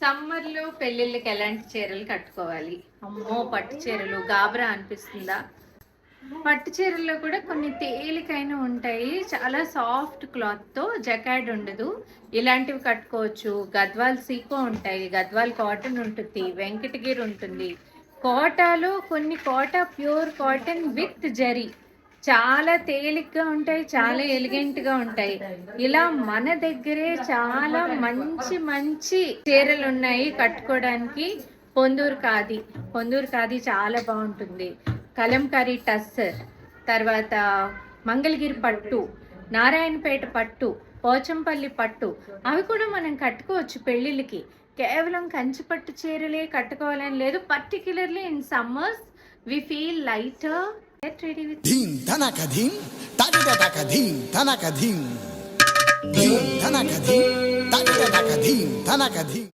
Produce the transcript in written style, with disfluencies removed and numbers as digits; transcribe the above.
సమ్మర్‌లో పెళ్ళిళ్ళకి ఎలాంటి చీరలు కట్టుకోవాలి? అమ్మో! పట్టు చీరలు గాబరా అనిపిస్తుందా? పట్టు చీరల్లో కూడా కొన్ని తేలికైన ఉంటాయి. చాలా సాఫ్ట్ క్లాత్‌తో జకార్డ్ ఉండదు. ఇలాంటివి కట్టుకోవచ్చు. గద్వాల్ సీకో ఉంటాయి. గద్వాల్ కాటన్ ఉంటుంది. వెంకటగిరి ఉంటుంది. కోటాలో కొన్ని Kota pure cotton with zari. చాలా తేలిగ్గా ఉంటాయి. చాలా ఎలిగెంట్‌గా ఉంటాయి. ఇలా మన దగ్గరే చాలా మంచి మంచి చీరలు ఉన్నాయి కట్టుకోవడానికి. పొందూరు ఖాదీ చాలా బాగుంటుంది. కలంకారీ టస్సర్, తర్వాత మంగళగిరి పట్టు, నారాయణపేట పట్టు, పోచంపల్లి పట్టు, అవి కూడా మనం కట్టుకోవచ్చు పెళ్ళిళ్ళకి. కేవలం కంచి పట్టు చీరలే కట్టుకోవాలని లేదు. Particularly in summers we feel lighter. Get ready with धीम धनक धीम तक धीम धनक धीम धीम धनक धीम तक धीम धनक धीम